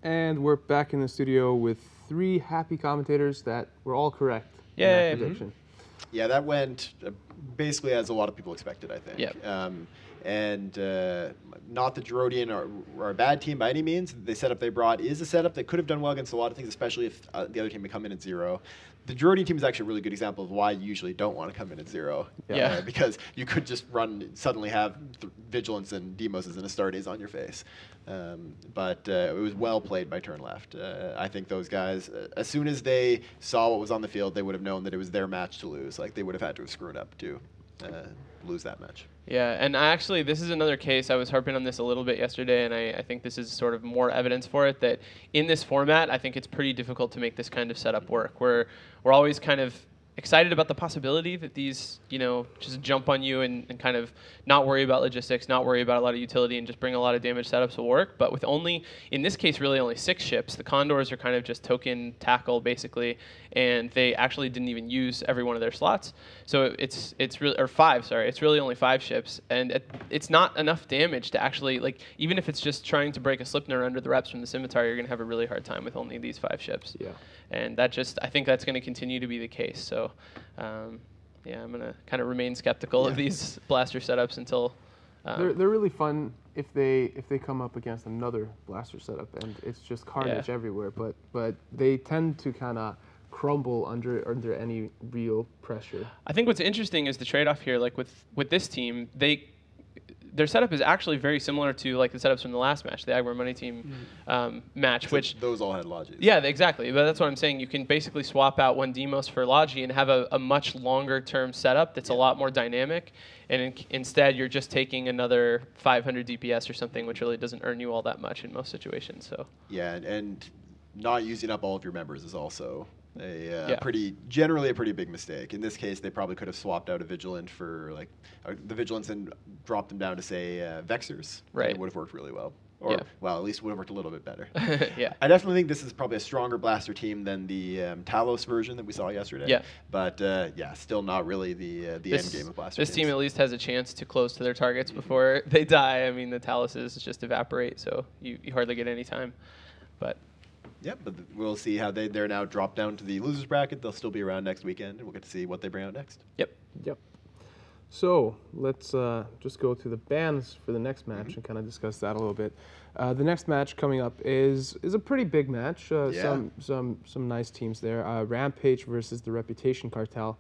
And we're back in the studio with 3 happy commentators that were all correct in that prediction. Yeah, that went basically as a lot of people expected, I think. Yep. Not that Gerodian are a bad team by any means. The setup they brought is a setup that could have done well against a lot of things, especially if the other team had come in at 0. The Gerodian team is actually a really good example of why you usually don't want to come in at 0. Yeah. Because you could just suddenly have Vigilance and Demoses and Astartes on your face. But it was well played by Turn Left. I think those guys, as soon as they saw what was on the field, they would have known that it was their match to lose. Like, they would have had to have screwed up to lose that match. Yeah, and actually, this is another case. I was harping on this a little bit yesterday, and I think this is sort of more evidence for it, that in this format, I think it's pretty difficult to make this kind of setup work. We're always kind of excited about the possibility that these, just jump on you and kind of not worry about logistics, not worry about a lot of utility, and just bring a lot of damage setups will work. But with only, in this case, really only 6 ships, the Condors are kind of just token tackle, basically, and they actually didn't even use every one of their slots. So it's really, or 5, sorry, it's really only 5 ships, and it's not enough damage to actually, like, even if it's just trying to break a Slipner under the reps from the Scimitar, you're going to have a really hard time with only these 5 ships. Yeah. And I think that's going to continue to be the case. So, yeah, I'm going to kind of remain skeptical of these blaster setups until... They're really fun if they come up against another blaster setup, and it's just carnage everywhere. But they tend to kind of crumble under any real pressure. I think what's interesting is the trade-off here. Like with this team, their setup is actually very similar to like the setups from the last match, the Agmar Money Team match, which those all had Logies. Yeah, exactly. But that's what I'm saying. You can basically swap out one Demos for Logi and have a much longer term setup that's a lot more dynamic. And instead, you're just taking another 500 DPS or something, which really doesn't earn you all that much in most situations. So yeah, and not using up all of your members is also generally a pretty big mistake. In this case, they probably could have swapped out a Vigilant for like the Vigilance and dropped them down to say Vexers. Right. It would have worked really well. Or, well, at least would have worked a little bit better. Yeah. I definitely think this is probably a stronger blaster team than the Talos version that we saw yesterday. Yeah. But, still not really the end game of blaster This teams. team at least has a chance to close to their targets before they die. I mean, the Taloses just evaporate, so you hardly get any time. But... Yep, but we'll see how they're now dropped down to the losers bracket. They'll still be around next weekend, and we'll get to see what they bring out next. Yep. So let's just go to the bans for the next match and kind of discuss that a little bit. The next match coming up is a pretty big match. Some nice teams there. Rampage versus the Reputation Cartel.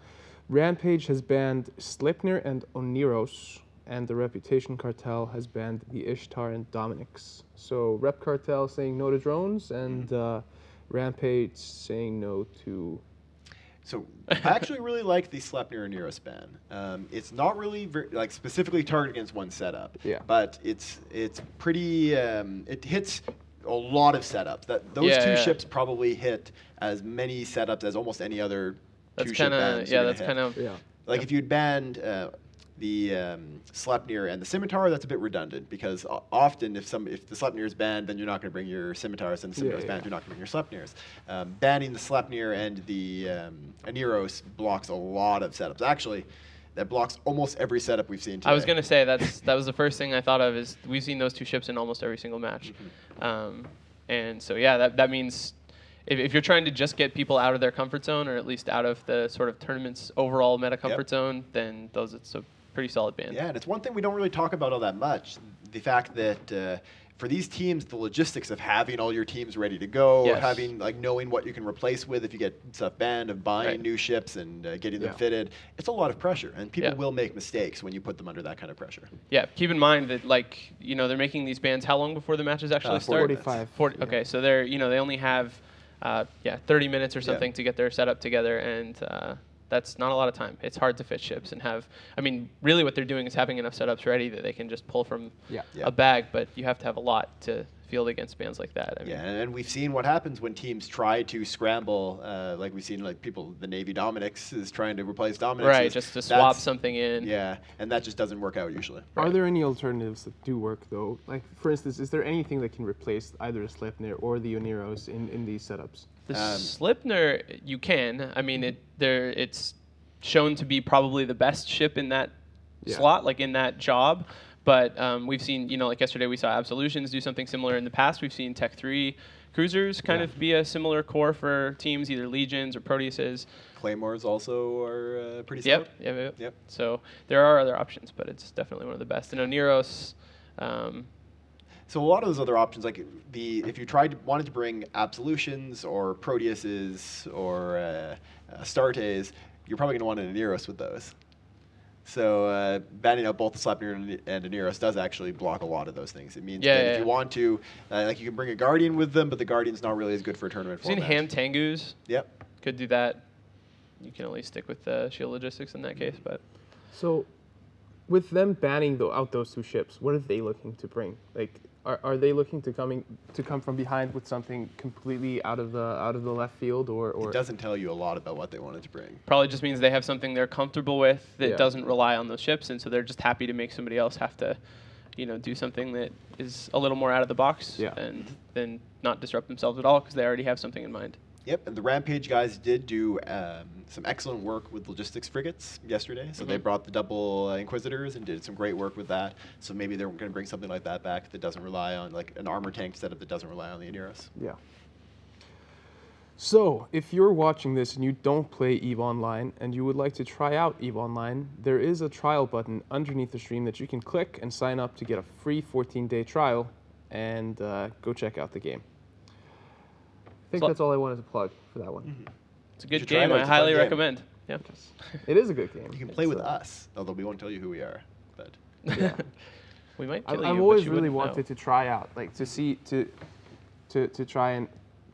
Rampage has banned Sleipnir and Oniros, and the Reputation Cartel has banned the Ishtar and Dominix. So Rep Cartel saying no to drones, and Rampage saying no to... So I actually really like the Sleipnir and Oniros ban. It's not really specifically targeted against one setup, but it's pretty... it hits a lot of setups. Those two ships probably hit as many setups as almost any other two-ship bans. Like if you'd banned... the Sleipnir and the Scimitar, that's a bit redundant because often if the Sleipnir is banned, then you're not going to bring your Scimitars, and the Scimitar is banned, you're not going to bring your Sleipnirs. Banning the Sleipnir and the Oniros blocks a lot of setups. Actually, that blocks almost every setup we've seen today. I was going to say that was the first thing I thought of, is we've seen those 2 ships in almost every single match. And so yeah, that means if you're trying to just get people out of their comfort zone, or at least out of the sort of tournament's overall meta comfort zone, then it's a pretty solid ban. Yeah, and it's one thing we don't really talk about all that much. The fact that for these teams, the logistics of having all your teams ready to go, having knowing what you can replace with if you get stuff banned, of buying new ships and getting them fitted, it's a lot of pressure, and people will make mistakes when you put them under that kind of pressure. Yeah, keep in mind that they're making these bans how long before the matches actually start? 45. 40. Okay, so they're they only have 30 minutes or something to get their setup together, and that's not a lot of time. It's hard to fit ships and have, really what they're doing is having enough setups ready that they can just pull from a bag, but you have to have a lot to field against bans like that. And we've seen what happens when teams try to scramble, like we've seen the Navy Dominix is trying to replace Dominix. Right, just to swap something in. Yeah, and that just doesn't work out usually. Are there any alternatives that do work though? Like for instance, is there anything that can replace either the Sleipnir or the Oniros in these setups? The Sleipnir, you can. It's shown to be probably the best ship in that slot, in that job. But we've seen, like yesterday we saw Absolutions do something similar. In the past, we've seen Tech 3 Cruisers kind of be a similar core for teams, either Legions or Proteuses. Claymores also are pretty solid. Yep. So there are other options, but it's definitely one of the best. And Oneros. So a lot of those other options, like if you wanted to bring Absolutions or Proteuses or Astartes, you're probably going to want an Oneros with those. So banning out both the Sleipnir and Oneros does actually block a lot of those things. It means that if you want to, like you can bring a Guardian with them, but the Guardian's not really as good for a tournament format. Seen Ham Tengus. Yep. Could do that. You can only stick with Shield Logistics in that case, but. So, with them banning out those 2 ships, what are they looking to bring? Like, are they looking to come from behind with something completely out of the left field, or? It doesn't tell you a lot about what they wanted to bring. Probably just means they have something they're comfortable with that doesn't rely on those ships, and so they're just happy to make somebody else have to, do something that is a little more out of the box, and then not disrupt themselves at all because they already have something in mind. Yep, and the Rampage guys did do some excellent work with logistics frigates yesterday. So they brought the double Inquisitors and did some great work with that. So maybe they're going to bring something like that back that doesn't rely on, like an armor tank setup that doesn't rely on the Oneros. Yeah. So, if you're watching this and you don't play EVE Online and you would like to try out EVE Online, there is a trial button underneath the stream that you can click and sign up to get a free 14-day trial and go check out the game. I think that's all I wanted to plug for that one. It's a good game. I highly recommend. Yeah. It is a good game. You can play with us, although we won't tell you who we are. But yeah. We might tell you. I've always really wanted to try out, like to try and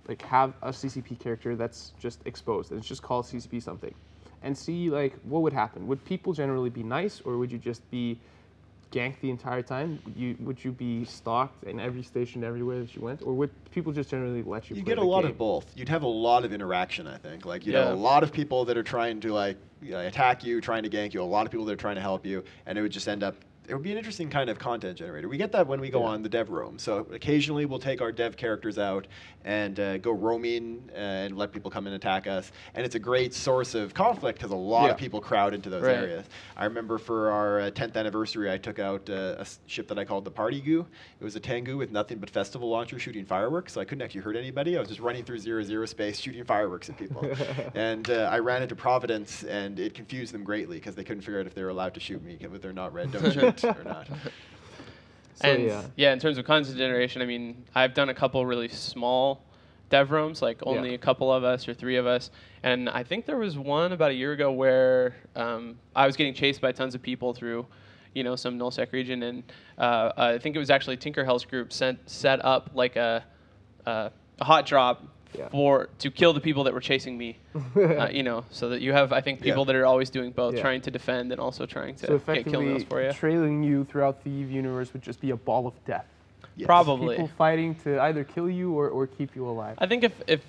like have a CCP character that's just exposed and it's just called CCP something, and see like what would happen. Would people generally be nice, or would you just be ganked the entire time? Would you be stalked in every station everywhere that you went, or would people just generally let you play get a lot of both. You'd have a lot of interaction, I think. Like you'd have a lot of people that are trying to attack you, trying to gank you, a lot of people that are trying to help you, and it would just end up, it would be an interesting kind of content generator. We get that when we go on the dev roam. So occasionally we'll take our dev characters out and go roaming and let people come and attack us. And it's a great source of conflict because a lot of people crowd into those areas. I remember for our 10th anniversary, I took out a ship that I called the Party Goo. It was a Tengu with nothing but festival launchers shooting fireworks. So I couldn't actually hurt anybody. I was just running through 0-0 space shooting fireworks at people. And I ran into Providence and it confused them greatly because they couldn't figure out if they were allowed to shoot me with their not red, don't shoot. Or not. So, and in terms of content generation, I mean, I've done a couple really small dev rooms, like only a couple of us or 3 of us, and I think there was one about a year ago where I was getting chased by tons of people through, some nullsec region, and I think it was actually Tinkerhell's group set up like a hot drop to kill the people that were chasing me, so that you have, I think, people that are always doing both, trying to defend and also trying to get kill deals for you. Trailing you throughout the EVE universe would just be a ball of death. Yes. Probably. People fighting to either kill you or keep you alive. I think if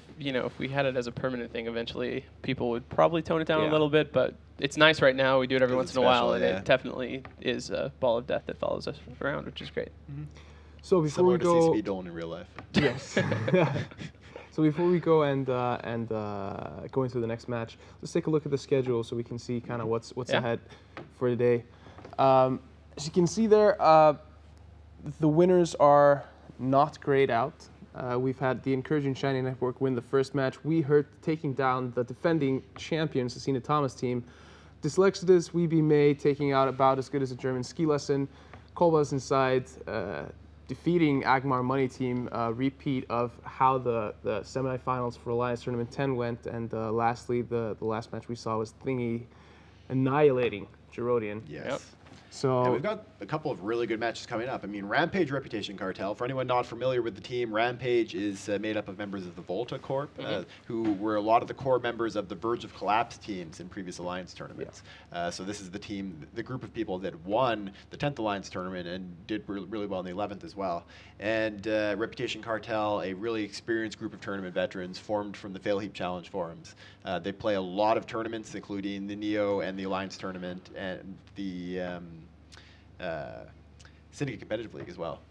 we had it as a permanent thing, eventually people would probably tone it down a little bit, but it's nice right now. We do it every once in a while, and it definitely is a ball of death that follows us around, which is great. So before we go, similar to CCP Dolan in real life. Yes. So before we go and go into the next match, let's take a look at the schedule so we can see kind of what's ahead for today. As you can see there, the winners are not grayed out. We've had the Encouraging Shiny Network win the first match. We heard taking down the defending champions, the Cena Thomas team. Dyslexitus, Weeby May taking out about as good as a German ski lesson. Kolba's inside, defeating Agmar Money Team, repeat of how the semifinals for Alliance Tournament 10 went, and lastly, the last match we saw was Thingy annihilating Gerodian. Yes. Yep. So and we've got a couple of really good matches coming up. I mean, Rampage Reputation Cartel. For anyone not familiar with the team, Rampage is made up of members of the Volta Corp, who were a lot of the core members of the Verge of Collapse teams in previous Alliance tournaments. Yeah. So this is the team, the group of people that won the 10th Alliance tournament and did really well in the 11th as well. And Reputation Cartel, a really experienced group of tournament veterans formed from the Fail Heap Challenge forums. They play a lot of tournaments, including the NEO and the Alliance tournament and the Syndicate Competitive League as well.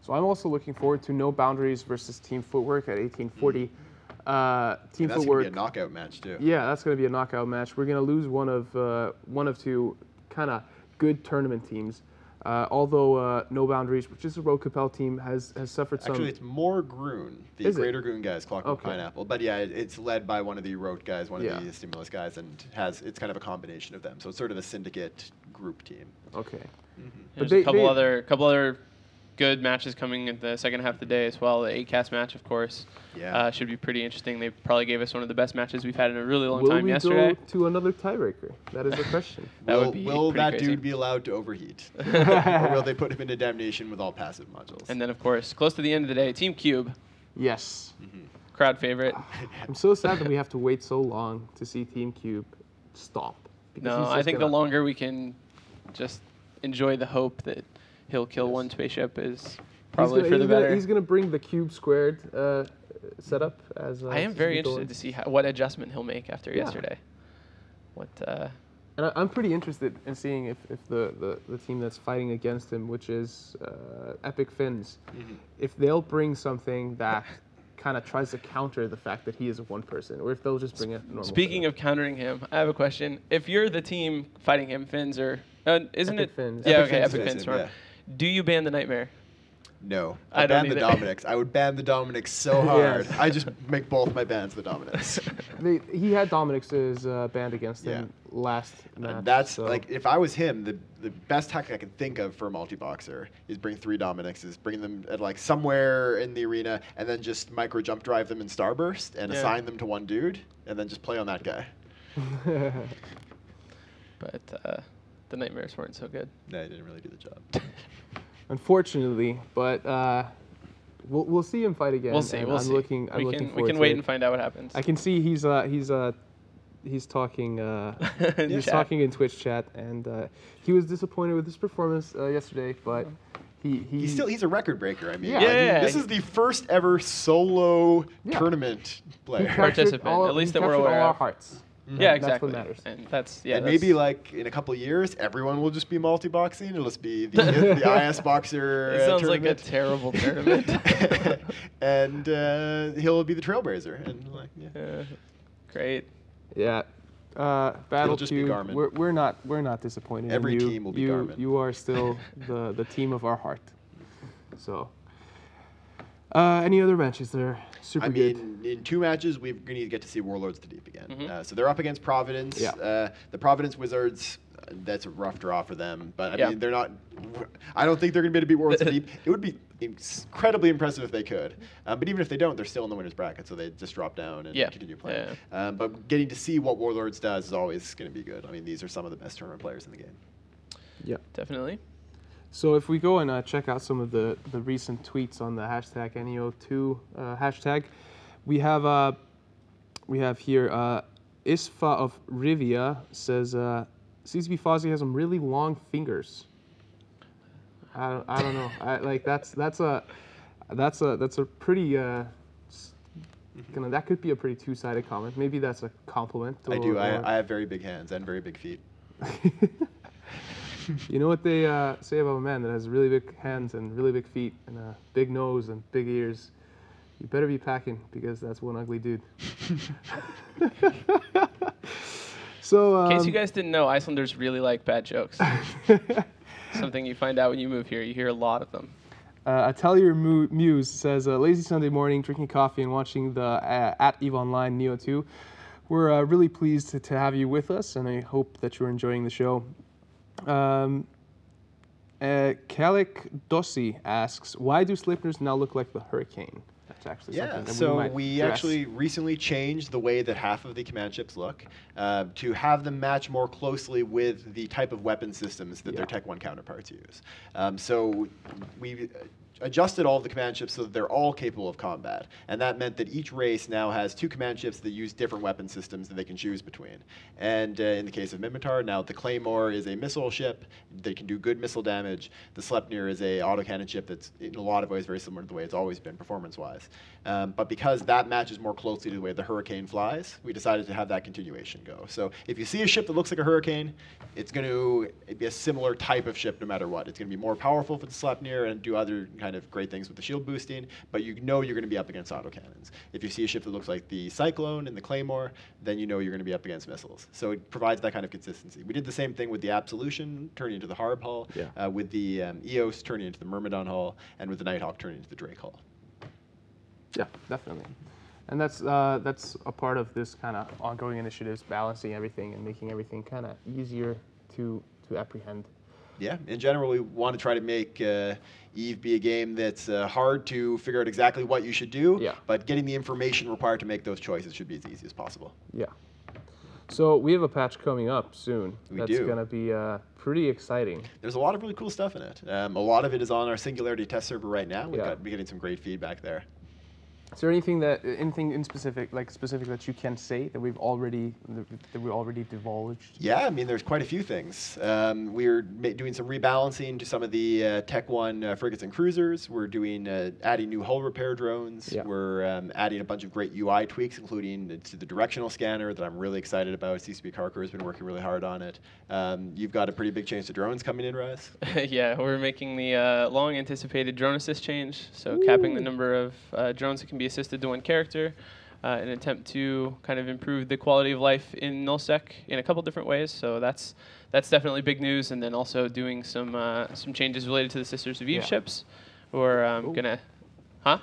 So I'm also looking forward to No Boundaries versus Team Footwork at 1840. Team that's Footwork. That's going to be a knockout match too. Yeah, that's going to be a knockout match. We're going to lose one of 2 kind of good tournament teams. Although No Boundaries, which is a Road Capel team, has suffered some. Actually, it's more Groon, the Greater Groon guys, Clockwork Pineapple. But yeah, it's led by one of the Rote guys, one of the Stimulus guys, and it's kind of a combination of them. So it's sort of a syndicate group team. Okay. There's a couple other good matches coming in the second half of the day as well. The 8-cast match, of course, should be pretty interesting. They probably gave us one of the best matches we've had in a really long time yesterday. Will we go to another tiebreaker? That is the question. Will that dude be allowed to overheat? Or will they put him into damnation with all passive modules? And then, of course, close to the end of the day, Team Cube. Yes. Crowd favorite. I'm so sad that we have to wait so long to see Team Cube stop. No, I think the longer we can just enjoy the hope that he'll kill one spaceship is probably for the better. He's going to bring the cube squared setup as. I am very interested to see what adjustment he'll make after yesterday. And I'm pretty interested in seeing if the team that's fighting against him, which is Epic Fins, if they'll bring something that kind of tries to counter the fact that he is a one person, or if they'll just bring a normal. Speaking of countering him, I have a question. If you're the team fighting him, Fins, or isn't Epic it? Fins. Yeah, Epic Fins. Do you ban the Nightmare? No. I ban the Dominics. I would ban the Dominics so hard. I just make both my bans the Dominics. He had Dominics as banned against him last match. That's like, if I was him, the best tactic I can think of for a multi-boxer is bring 3 Dominics, is bring them at like somewhere in the arena, and then just micro jump drive them in Starburst and assign them to one dude, and then just play on that guy. But the Nightmares weren't so good. No, they didn't really do the job. Unfortunately, but we'll see him fight again. We'll see. I'm looking forward to it. We can wait and find out what happens. I can see he's talking talking in Twitch chat, and he was disappointed with his performance yesterday, but he's a record breaker. I mean, this is the first ever solo tournament player participant. At least that we're aware of. Our hearts. Yeah, exactly. That's what matters. And maybe like in a couple of years, everyone will just be multi-boxing. It'll just be the IS Boxer It sounds tournament. like a terrible tournament. And he'll be the Trailblazer. And Great. Yeah. Battle just Cube, be Garmin. we're not disappointed. Every team will be Garmin. You are still the team of our heart. So. Any other matches that are super good? In 2 matches, we're going to get to see Warlords to Deep again. So they're up against Providence. The Providence Wizards, that's a rough draw for them. But, I mean, they're not... I don't think they're going to be able to beat Warlords to Deep. It would be incredibly impressive if they could. But even if they don't, they're still in the winner's bracket, so they just drop down and continue playing. But getting to see what Warlords does is always going to be good. I mean, these are some of the best tournament players in the game. Yeah. Definitely. So if we go and check out some of the recent tweets on the hashtag NEO2 hashtag, we have here Isfa of Rivia says CCB Fozzie has some really long fingers. I don't know. That's a pretty that could be a pretty two-sided comment. Maybe that's a compliment. I do. I have very big hands and very big feet. You know what they say about a man that has really big hands and really big feet and a big nose and big ears? You better be packing, because that's one ugly dude. So, in case you guys didn't know, Icelanders really like bad jokes. Something you find out when you move here. You hear a lot of them. Atelier Muse says, lazy Sunday morning, drinking coffee and watching the at EVE Online NEO2. We're really pleased to have you with us, and I hope that you're enjoying the show. Kalik Dossi asks, why do Slipners now look like the Hurricane? That's actually something that so we actually recently changed the way that half of the command ships look to have them match more closely with the type of weapon systems that their Tech 1 counterparts use. So we adjusted all of the command ships so that they're all capable of combat. And that meant that each race now has 2 command ships that use different weapon systems that they can choose between. And in the case of Minmatar, now the Claymore is a missile ship that can do good missile damage. The Sleipnir is a autocannon ship that's in a lot of ways very similar to the way it's always been performance-wise. But because that matches more closely to the way the Hurricane flies, we decided to have that continuation go. So if you see a ship that looks like a Hurricane, it's going to be a similar type of ship no matter what. It's going to be more powerful for the Sleipnir and do other kind of great things with the shield boosting, but you know you're going to be up against autocannons. If you see a ship that looks like the Cyclone and the Claymore, then you know you're going to be up against missiles. So it provides that kind of consistency. We did the same thing with the Absolution turning into the Harb Hull, with the EOS turning into the Myrmidon Hull, and with the Nighthawk turning into the Drake Hull. Yeah, definitely. And that's a part of this kind of ongoing initiatives, balancing everything and making everything kind of easier to apprehend. Yeah, in general, we want to try to make EVE be a game that's hard to figure out exactly what you should do, but getting the information required to make those choices should be as easy as possible. Yeah. So we have a patch coming up soon. That's going to be pretty exciting. There's a lot of really cool stuff in it. A lot of it is on our Singularity test server right now. We're getting some great feedback there. Is there anything in specific that you can say that we already divulged? Yeah, I mean, there's quite a few things. We're doing some rebalancing to some of the Tech 1 frigates and cruisers. We're doing adding new hull repair drones. Yeah. We're adding a bunch of great UI tweaks, including to the directional scanner that I'm really excited about. CCP Carker has been working really hard on it. You've got a pretty big change to drones coming in, Raz. Yeah, we're making the long-anticipated drone assist change, so capping the number of drones that can be assisted to one character in an attempt to kind of improve the quality of life in nullsec in a couple different ways. So that's definitely big news. And then also doing some changes related to the Sisters of Eve ships. We're gonna, huh?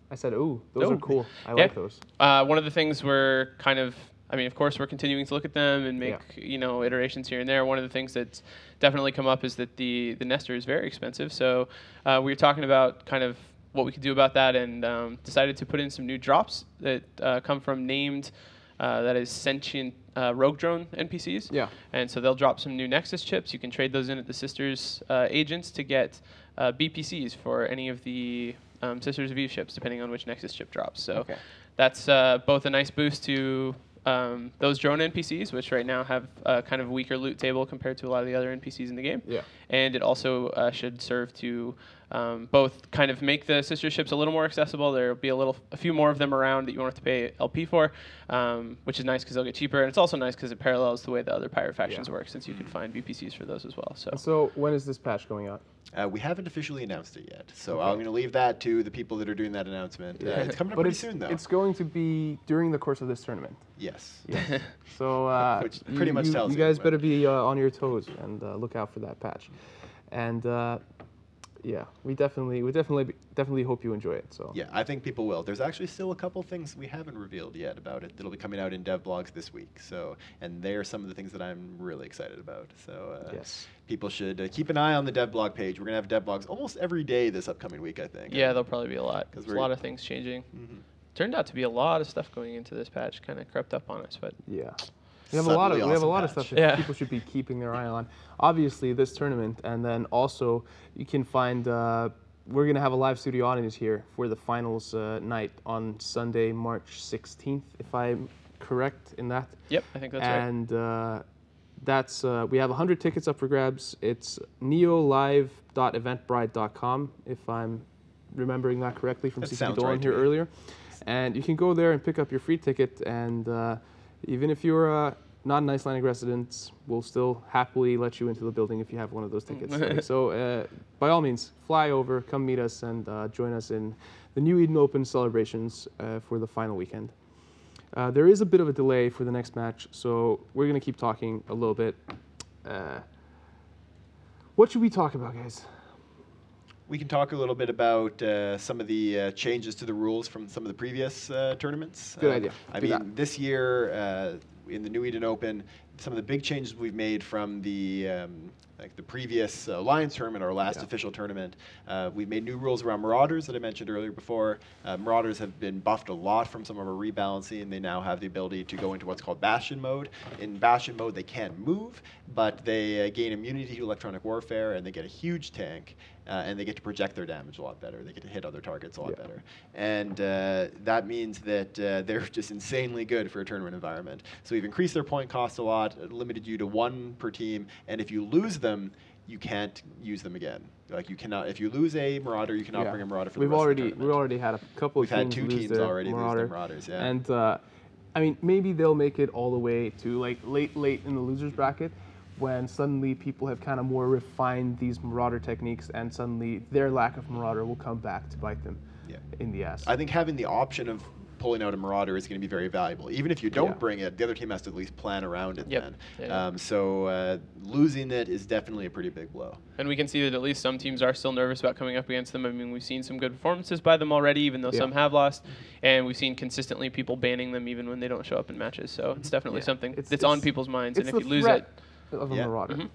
I said, ooh, those are cool. I like those. One of the things we're kind of, I mean, of course, we're continuing to look at them and make iterations here and there. One of the things that's definitely come up is that the Nestor is very expensive. So we were talking about kind of what we could do about that, and decided to put in some new drops that come from named, that is sentient rogue drone NPCs. Yeah. And so they'll drop some new Nexus chips. You can trade those in at the Sisters agents to get BPCs for any of the Sisters of Eve ships, depending on which Nexus chip drops. So that's both a nice boost to those drone NPCs, which right now have a kind of weaker loot table compared to a lot of the other NPCs in the game. Yeah. And it also should serve to both kind of make the sister ships a little more accessible. There'll be a few more of them around that you won't have to pay LP for, which is nice because they'll get cheaper. And it's also nice because it parallels the way the other pirate factions work, since you can find BPCs for those as well. So when is this patch going out? We haven't officially announced it yet, so I'm going to leave that to the people that are doing that announcement. It's coming up pretty soon, though. It's going to be during the course of this tournament. Yes. So which pretty much tells you guys better be on your toes and look out for that patch. And yeah, we definitely hope you enjoy it. So yeah, I think people will. There's actually still a couple things we haven't revealed yet about it that'll be coming out in dev blogs this week. So, and they are some of the things that I'm really excited about. So people should keep an eye on the dev blog page. We're gonna have dev blogs almost every day this upcoming week, I think. Yeah, there'll probably be a lot. There's a lot of things changing. Turned out to be a lot of stuff going into this patch. Kind of crept up on us, but yeah. We have a lot of stuff that people should be keeping their eye on. Obviously, this tournament, and then also you can find. We're gonna have a live studio audience here for the finals night on Sunday, March 16th, if I'm correct in that. Yep, I think that's right. And that's we have 100 tickets up for grabs. It's neolive.eventbrite.com, if I'm remembering that correctly from CCP Dolan here earlier. And you can go there and pick up your free ticket, and even if you're not an Icelandic resident, we'll still happily let you into the building if you have one of those tickets. So by all means, fly over, come meet us, and join us in the New Eden Open celebrations for the final weekend. There is a bit of a delay for the next match, so we're going to keep talking a little bit. What should we talk about, guys? We can talk a little bit about some of the changes to the rules from some of the previous tournaments. Good idea. I mean, this year in the New Eden Open, some of the big changes we've made from the like the previous Alliance tournament, our last official tournament, we've made new rules around Marauders that I mentioned earlier before. Marauders have been buffed a lot from some of our rebalancing. They now have the ability to go into what's called Bastion mode. In Bastion mode, they can't move, but they gain immunity to electronic warfare, and they get a huge tank. And they get to project their damage a lot better. They get to hit other targets a lot better. And that means that they're just insanely good for a tournament environment. So we've increased their point cost a lot, limited you to 1 per team, and if you lose them, you can't use them again. Like you cannot, if you lose a Marauder, you cannot bring a Marauder for the rest of the tournament. We've already had a couple of teams We've had 2 teams already lose their Marauders, yeah. And I mean, maybe they'll make it all the way to like late in the losers bracket. when suddenly people have kind of more refined these Marauder techniques, and suddenly their lack of Marauder will come back to bite them in the ass. I think having the option of pulling out a Marauder is going to be very valuable. Even if you don't bring it, the other team has to at least plan around it then. So losing it is definitely a pretty big blow. And we can see that at least some teams are still nervous about coming up against them. I mean, we've seen some good performances by them already, even though some have lost. And we've seen consistently people banning them even when they don't show up in matches. So it's definitely something that's on people's minds. And if you lose it... of a Marauder.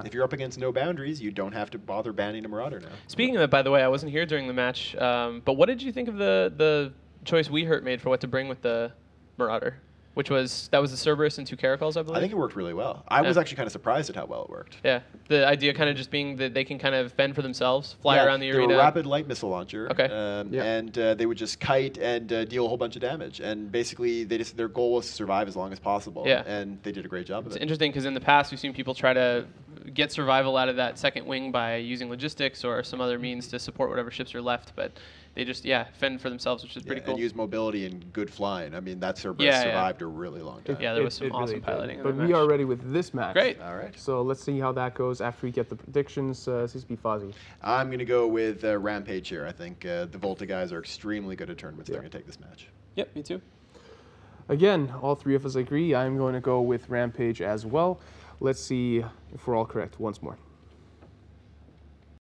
If you're up against no boundaries, you don't have to bother banning a Marauder now. Speaking of that, by the way, I wasn't here during the match, but what did you think of the choice WeHurt made for what to bring with the Marauder? That was the Cerberus and 2 Caracals, I believe? I think it worked really well. I was actually kind of surprised at how well it worked. Yeah, the idea kind of just being that they can kind of fend for themselves, fly around the arena. They were a rapid light missile launcher, and they would just kite and deal a whole bunch of damage. And basically, their goal was to survive as long as possible. Yeah. And they did a great job of it. It's interesting because in the past, we've seen people try to get survival out of that second wing by using logistics or some other means to support whatever ships are left, but they just fend for themselves, which is pretty cool. And use mobility and good flying. I mean, that Cerberus survived a really long time. Yeah, there was some awesome piloting. But we are ready with this match. Great. All right. So let's see how that goes after we get the predictions. CSP Fozzie. I'm going to go with Rampage here. I think the Volta guys are extremely good at tournaments. They're going to take this match. Yep, me too. Again, all three of us agree. I'm going to go with Rampage as well. Let's see if we're all correct once more.